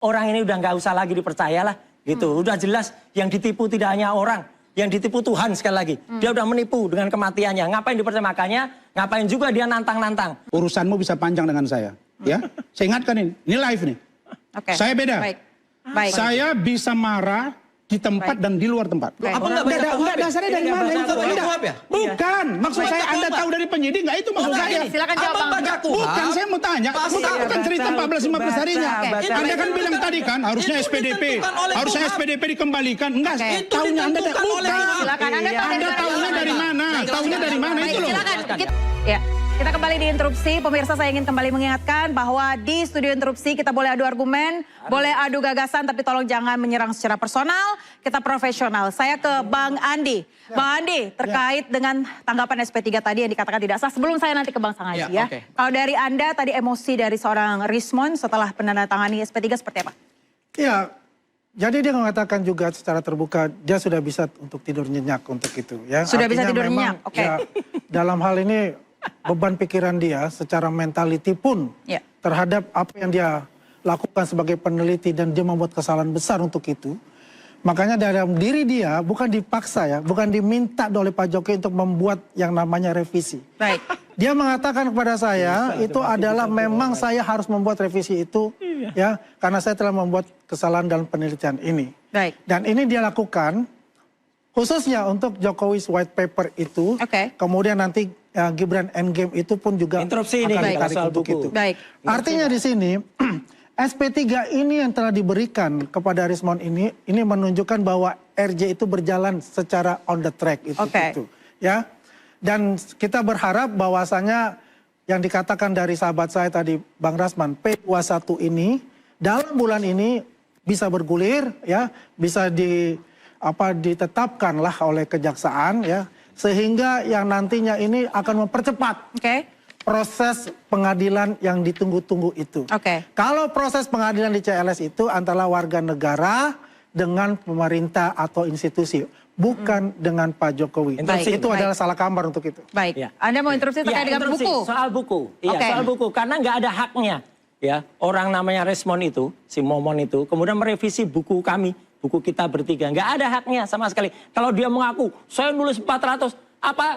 orang ini udah nggak usah lagi dipercaya lah gitu. Udah jelas yang ditipu tidak hanya orang, yang ditipu Tuhan sekali lagi. Dia udah menipu dengan kematiannya. Ngapain dipercaya? Makanya ngapain juga dia nantang-nantang. Urusanmu bisa panjang dengan saya, ya. Saya ingatkan ini live nih. Saya beda. Baik. Saya bisa marah di tempat dan di luar tempat. Apa enggak dasarnya dari mana? Bukan. Maksud saya Anda tahu dari penyidik nggak itu maksud saya. Silakan jawab Bang. Bukan, saya mau tanya. Bukan cerita 14-15 harinya. Anda kan bilang tadi kan harusnya SPDP. Harusnya SPDP dikembalikan. Enggak, tahunya Anda bukan. Silakan Anda tahunya dari mana? Tahunya dari mana itu loh. Silakan. Ya. Kita kembali di Interupsi. Pemirsa, saya ingin kembali mengingatkan bahwa di studio Interupsi kita boleh adu argumen, boleh adu gagasan, tapi tolong jangan menyerang secara personal. Kita profesional. Saya ke Bang Andi. Bang Andi, terkait dengan tanggapan SP3 tadi yang dikatakan tidak sah. Sebelum saya nanti ke Bang Sangaji ya. Kalau dari Anda tadi emosi dari seorang Rismon setelah penandatangani SP3 seperti apa? Ya, jadi dia mengatakan juga secara terbuka dia sudah bisa untuk tidur nyenyak untuk itu. Ya. Sudah bisa Artinya tidur memang, nyenyak, oke. Ya, dalam hal ini beban pikiran dia secara mentality pun terhadap apa yang dia lakukan sebagai peneliti dan dia membuat kesalahan besar untuk itu. Makanya dalam diri dia bukan dipaksa ya, bukan diminta oleh Pak Jokowi untuk membuat yang namanya revisi. Baik. Dia mengatakan kepada saya itu adalah memang saya harus membuat revisi itu ya karena saya telah membuat kesalahan dalam penelitian ini. Baik. Dan ini dia lakukan khususnya untuk Jokowi's white paper itu. Kemudian nanti Gibran Endgame itu pun juga interupsi ini akan ditarik untuk itu. Baik. Artinya di sini SP3 ini yang telah diberikan kepada Rismon ini menunjukkan bahwa RJ itu berjalan secara on the track itu. Ya. Dan kita berharap bahwasanya yang dikatakan dari sahabat saya tadi Bang Rasman P21 ini dalam bulan ini bisa bergulir ya, bisa ditetapkan lah oleh kejaksaan ya. Sehingga yang nantinya ini akan mempercepat proses pengadilan yang ditunggu-tunggu itu. Kalau proses pengadilan di CLS itu antara warga negara dengan pemerintah atau institusi. Bukan dengan Pak Jokowi. Itu adalah salah kamar untuk itu. Baik. Anda mau interupsi terkait dengan buku? Soal buku. Iya, soal buku. Karena nggak ada haknya. Ya, orang namanya Rismon itu, si Momon itu, kemudian merevisi buku kami. Buku kita bertiga, nggak ada haknya sama sekali. Kalau dia mengaku, saya nulis 400, apa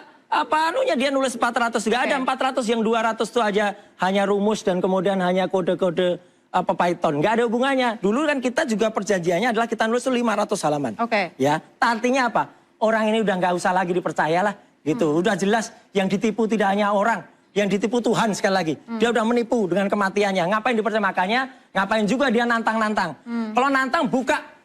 anunya dia nulis 400, nggak ada 400, yang 200 itu aja hanya rumus dan kemudian hanya kode-kode Python, nggak ada hubungannya. Dulu kan kita juga perjanjiannya adalah kita nulis 500 halaman. Ya, artinya apa? Orang ini udah nggak usah lagi dipercaya lah, gitu. Udah jelas yang ditipu tidak hanya orang, yang ditipu Tuhan sekali lagi. Dia udah menipu dengan kematiannya. Ngapain dipercaya? Makanya ngapain juga dia nantang-nantang. Kalau nantang buka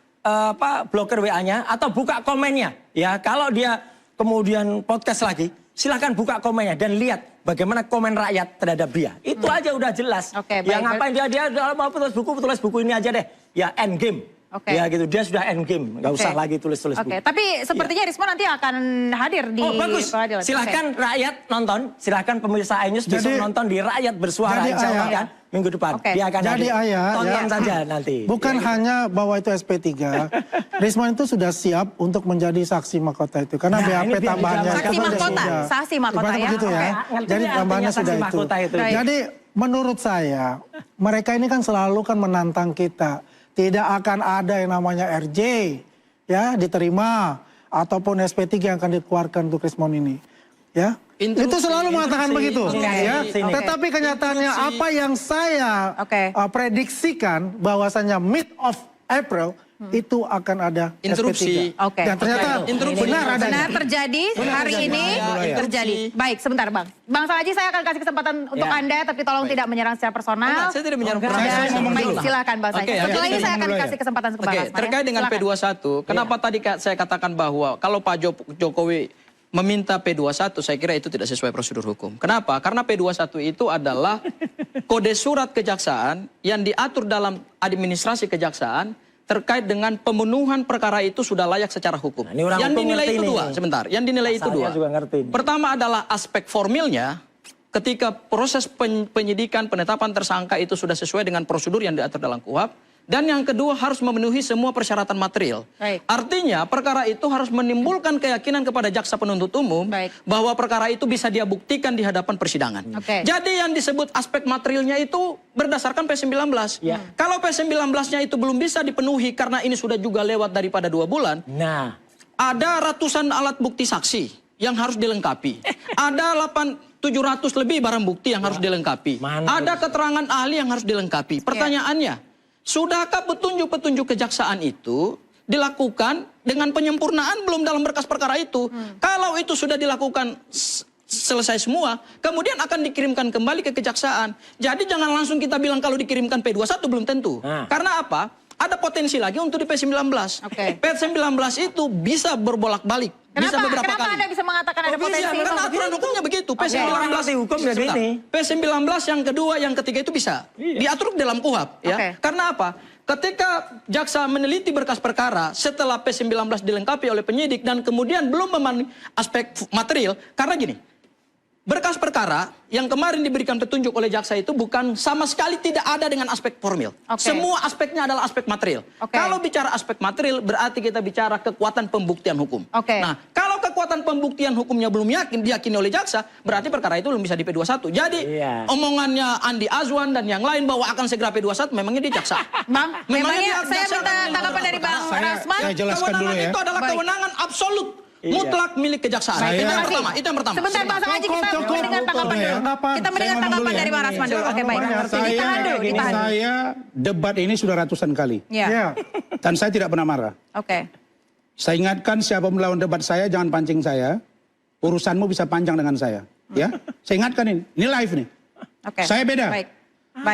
blokir WA-nya atau buka komennya ya. Kalau dia kemudian podcast lagi silahkan buka komennya dan lihat bagaimana komen rakyat terhadap dia. Itu aja udah jelas. Ya ngapain dia mau tulis buku ini aja deh ya, Endgame. Ya gitu, dia sudah endgame, nggak usah lagi tulis-tulis buku. Tapi sepertinya Rismon nanti akan hadir di bagus. Silahkan rakyat nonton, silahkan pemirsa iNews besok nonton di Rakyat Bersuara insya Allah kan minggu depan. Dia akan jadi tonton saja nanti. Bukan hanya bahwa itu SP3, Rismon itu sudah siap untuk menjadi saksi mahkota itu karena BAP tambahannya saksi mahkota ya. Begitu ya. Jadi tambahannya sudah itu. Jadi menurut saya mereka ini kan selalu kan menantang kita. Tidak akan ada yang namanya RJ ya diterima ataupun SP3 yang akan dikeluarkan untuk Rismon ini. Ya. Itu selalu mengatakan begitu ya. Tetapi kenyataannya apa yang saya prediksikan bahwasanya mid of April itu akan ada interupsi. Dan ternyata benar adanya. Benar terjadi hari ini terjadi. Baik, sebentar Bang. Bang Sangaji, saya akan kasih kesempatan untuk Anda, tapi tolong tidak menyerang secara personal. Saya tidak menyerang personal. Baik, silakan Bang Sangaji. Setelah ini saya akan kasih kesempatan ke Bang Rasman. Terkait dengan P21, kenapa tadi saya katakan bahwa kalau Pak Jokowi meminta P21, saya kira itu tidak sesuai prosedur hukum. Kenapa? Karena P21 itu adalah kode surat kejaksaan yang diatur dalam administrasi kejaksaan terkait dengan pemenuhan perkara itu sudah layak secara hukum. Yang dinilai itu dua, sebentar. Yang dinilai itu dua. Pertama adalah aspek formilnya, ketika proses penyidikan penetapan tersangka itu sudah sesuai dengan prosedur yang diatur dalam KUHP. Dan yang kedua harus memenuhi semua persyaratan material. Baik. Artinya perkara itu harus menimbulkan keyakinan kepada jaksa penuntut umum bahwa perkara itu bisa dia buktikan di hadapan persidangan. Jadi yang disebut aspek materialnya itu berdasarkan P19. Kalau P19-nya itu belum bisa dipenuhi karena ini sudah juga lewat daripada 2 bulan. Nah, ada ratusan alat bukti saksi yang harus dilengkapi. Ada 700 lebih barang bukti yang harus dilengkapi. Ada keterangan ahli yang harus dilengkapi. Pertanyaannya, sudahkah petunjuk-petunjuk kejaksaan itu dilakukan dengan penyempurnaan belum dalam berkas perkara itu? Kalau itu sudah dilakukan selesai semua, kemudian akan dikirimkan kembali ke kejaksaan. Jadi jangan langsung kita bilang kalau dikirimkan P21 belum tentu. Karena apa? Ada potensi lagi untuk di P19. P19 itu bisa berbolak-balik. Bisa beberapa kali. Kenapa Anda bisa mengatakan ada potensi? Karena aturan hukumnya begitu. P19 yang kedua, yang ketiga itu bisa diatur dalam KUHP. Ya. Karena apa? Ketika jaksa meneliti berkas perkara setelah P19 dilengkapi oleh penyidik dan kemudian belum memenuhi aspek material, karena gini, berkas perkara yang kemarin diberikan petunjuk oleh jaksa itu bukan sama sekali tidak ada dengan aspek formil. Semua aspeknya adalah aspek material. Kalau bicara aspek material berarti kita bicara kekuatan pembuktian hukum. Nah, kalau kekuatan pembuktian hukumnya belum diyakini oleh jaksa, berarti perkara itu belum bisa di P21. Jadi omongannya Andi Azwan dan yang lain bahwa akan segera P21 memangnya di jaksa. Bang, memangnya saya minta tanggapan dari Bang Rasman. Kewenangan itu adalah kewenangan absolut. Mutlak milik kejaksaan. Itu yang pertama. Sebentar Bang Sangaji, kita mendengar tanggapan dulu. Kita mendengar tanggapan dari Bang Rasman dulu. Oke, baik. Saya debat ini sudah ratusan kali. Dan saya tidak pernah marah. Saya ingatkan siapa melawan debat saya jangan pancing saya. Urusanmu bisa panjang dengan saya. Ya, saya ingatkan ini live nih. Saya beda.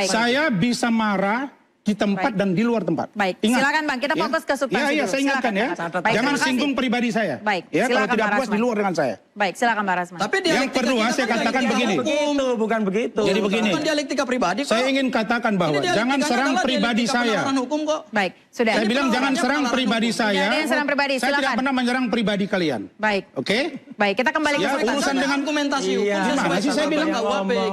Saya bisa marah di tempat dan di luar tempat. Baik, silakan Bang, kita fokus ke substansi dulu. Saya ingatkan ya, jangan singgung pribadi saya. Baik, ya, kalau tidak puas di luar dengan saya. Baik, silakan Bang Rasman. Tapi yang kedua saya katakan begini. Bukan begitu. Jadi begini. Bukan dialektika pribadi. Saya ingin katakan bahwa jangan serang pribadi saya. Baik, sudah. Saya bilang jangan serang pribadi saya. Saya tidak pernah menyerang pribadi kalian. Baik. Oke? Baik, kita kembali ke urusan dengan argumentasi hukum. Gimana sih saya bilang?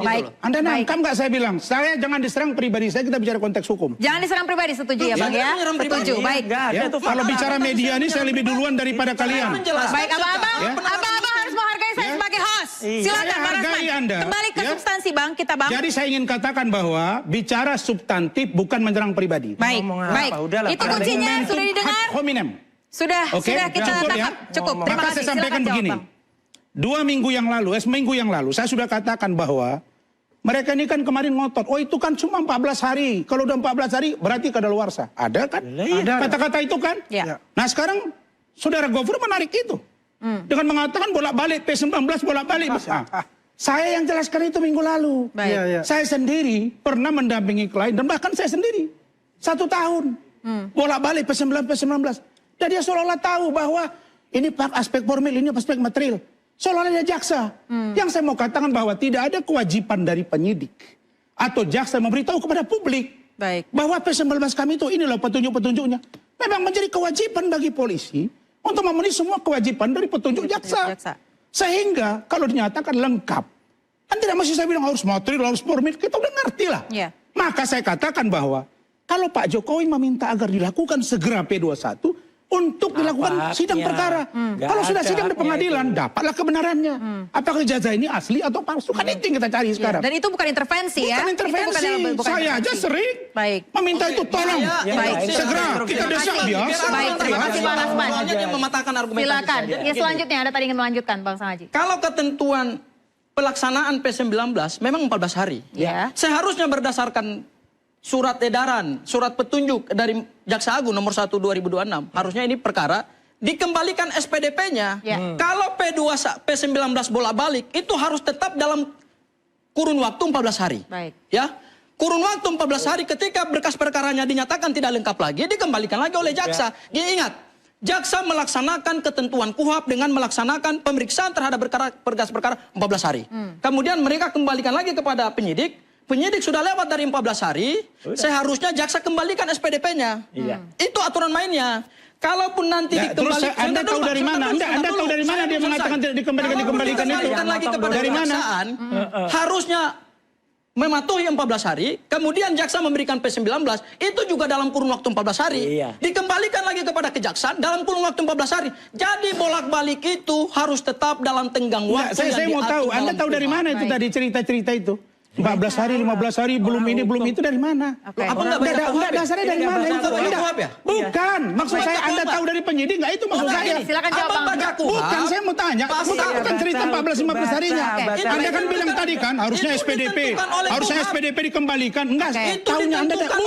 Baik. Anda nangkap nggak saya bilang? Saya jangan diserang pribadi saya, kita bicara konteks hukum. Jangan diserang pribadi, setuju ya Bang ya? Setuju, baik. Kalau bicara media ini saya lebih duluan daripada kalian. Baik, abang harus menghargai saya sebagai host. Silakan Bang Rasman. Kembali ke substansi Bang, kita Bang. Jadi saya ingin katakan bahwa bicara substantif bukan menyerang pribadi. Baik, baik. Itu kuncinya sudah didengar? Hominem. Sudah kita tangkap. Cukup. Terima kasih. Saya sampaikan begini. 2 minggu yang lalu, seminggu yang lalu, saya sudah katakan bahwa mereka ini kan kemarin ngotot. Oh itu kan cuma 14 hari. Kalau udah 14 hari berarti kadaluarsa. Ada kan? Ada kata-kata itu kan? Ya. Nah sekarang saudara Gofur menarik itu. Dengan mengatakan bolak-balik P19 bolak-balik. Saya yang jelaskan itu minggu lalu. Saya sendiri pernah mendampingi klien dan bahkan saya sendiri 1 tahun bolak-balik P19. Dan dia seolah-olah tahu bahwa ini aspek formil, ini aspek material. Seolah-olah dia jaksa. Yang saya mau katakan bahwa tidak ada kewajiban dari penyidik atau jaksa memberitahu kepada publik bahwa P19 kami itu inilah petunjuk-petunjuknya. Memang menjadi kewajiban bagi polisi untuk memenuhi semua kewajiban dari petunjuk jaksa. Sehingga kalau dinyatakan lengkap, kan tidak mesti saya bilang harus material, harus formil, kita udah ngerti lah. Maka saya katakan bahwa kalau Pak Jokowi meminta agar dilakukan segera P21, untuk dilakukan sidang perkara. Kalau sudah sidang di pengadilan, dapatlah kebenarannya. Apakah ijazah ini asli atau palsu? Kan itu yang kita cari sekarang. Dan itu bukan intervensi ya? Bukan intervensi. Saya aja sering meminta itu tolong. Segera kita desak biasa. Baik, terima kasih Bang Rasman. Mematahkan argumentasi. Silakan. Ya selanjutnya Anda tadi ingin melanjutkan Bang Sangaji. Kalau ketentuan pelaksanaan P19 memang 14 hari. Seharusnya berdasarkan surat edaran, surat petunjuk dari Jaksa Agung nomor 1 2026. Harusnya ini perkara dikembalikan SPDP-nya. Kalau P19 bolak-balik itu harus tetap dalam kurun waktu 14 hari. Ya. Kurun waktu 14 hari ketika berkas perkaranya dinyatakan tidak lengkap lagi, dikembalikan lagi oleh jaksa. Ingat, jaksa melaksanakan ketentuan KUHP dengan melaksanakan pemeriksaan terhadap berkas perkara 14 hari. Kemudian mereka kembalikan lagi kepada penyidik. Penyidik sudah lewat dari 14 hari, seharusnya jaksa kembalikan SPDP-nya. Itu aturan mainnya. Kalaupun nanti dikembalikan, Anda tahu dari mana? Anda tahu dari mana dia mengatakan tidak dikembalikan itu? Lagi kepada dari mana? Harusnya mematuhi 14 hari, kemudian jaksa memberikan P19, itu juga dalam kurun waktu 14 hari. Iya. Dikembalikan lagi kepada kejaksaan dalam kurun waktu 14 hari. Jadi bolak-balik itu harus tetap dalam tenggang waktu. Saya mau tahu, Anda tahu dari mana itu tadi cerita-cerita itu? 14 hari, 15 hari, belum ini, belum itu dari mana? Oke. Apa enggak Dasarnya dari mana itu? KUHP ya? Bukan, maksud saya Anda tahu dari penyidik nggak itu maksud saya. Silakan jawab, Bang. Bukan, saya mau tanya. Bukan cerita 14-15 harinya. Anda kan bilang tadi kan harusnya SPDP. Harusnya SPDP dikembalikan. Enggak, tahunya Anda bukan.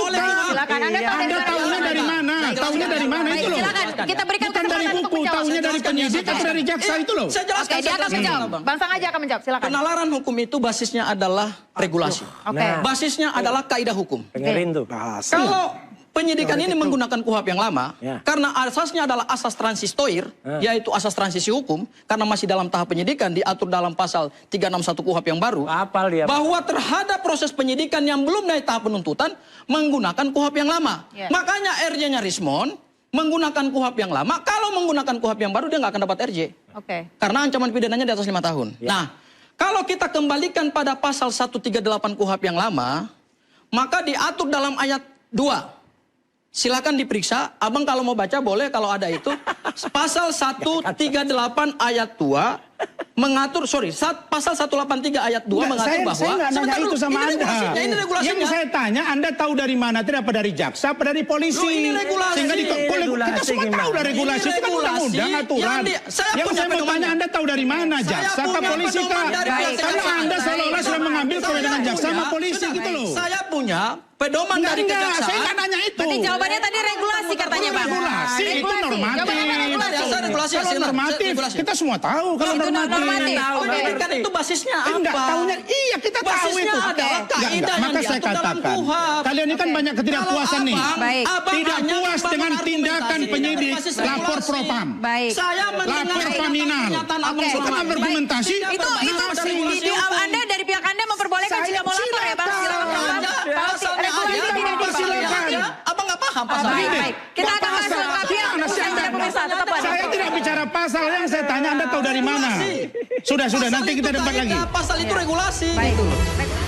Silakan, Anda tahunya dari mana? Tahunya dari mana itu loh? Silakan, kita berikan Bukan dari kesempatan untuk buku, menjawab. tahunya dari penyidik atau dari jaksa itu loh. Saya jelaskan. Oke, dia akan menjawab. Bang Sang aja akan menjawab, silakan. Penalaran hukum itu basisnya adalah regulasi. Oke. Basisnya adalah kaidah hukum. Dengerin tuh. Kalau penyidikan ini menggunakan KUHP yang lama, Ya. karena asasnya adalah asas transistoir, yaitu asas transisi hukum, karena masih dalam tahap penyidikan, diatur dalam pasal 361 KUHP yang baru, Apal dia. bahwa terhadap proses penyidikan yang belum naik tahap penuntutan, menggunakan KUHP yang lama. Ya. Makanya RJ-nya Rismon menggunakan KUHP yang lama, kalau menggunakan KUHP yang baru, dia nggak akan dapat RJ. Oke. Karena ancaman pidananya di atas 5 tahun. Nah, kalau kita kembalikan pada pasal 138 KUHP yang lama, maka diatur dalam ayat 2. Silakan diperiksa, abang kalau mau baca boleh kalau ada itu. Pasal 138 ayat 2 mengatur, pasal 183 ayat 2 mengatur bahwa... Saya nggak nanya itu sama Anda. Ini regulasinya. Yang saya tanya, Anda tahu dari mana? Tidak apa dari jaksa, apa dari polisi? Loh, ini regulasi. Sehingga Regulasi kita semua tahu dari regulasi. Itu kan undang-undang, aturan. Yang saya mau tanya, Anda tahu dari mana? Jaksa atau polisi kah? Karena Anda seolah-olah sudah mengambil kewenangan jaksa sama polisi gitu loh. Saya punya pedoman dari kejaksaan. Saya nggak nanya itu. Berarti jawabannya tadi regulasi katanya, Bang. Regulasi itu normatif. Jawabannya regulasi. Kalau normatif, kita semua tahu kalau Itu normatif. normatif. Oke. Pendidikan itu basisnya apa? Enggak, tahunya iya kita tahu Basisnya itu. adalah kaidah yang Maka saya diatur dalam katakan, KUHP. kalian ini kan banyak ketidakpuasan nih. Baik. Tidak puas dengan tindakan penyidik, lapor propam. Baik. Saya mendengar Lapor paminal. Oke. Bukan argumentasi. Itu Anda dari pihak Anda memperbolehkan jika mau lapor ya, Bang. Silakan, Bang. Kalau regulasi tidak Silakan. Apa nggak paham pasal Baik, ini? baik. Kita akan bahas lengkapnya. Usai jeda pemirsa, tetap ada. Saya tidak bicara pasal yang saya tanya Anda tahu dari mana. Sudah, nanti kita debat lagi. Pasal itu regulasi. Baik.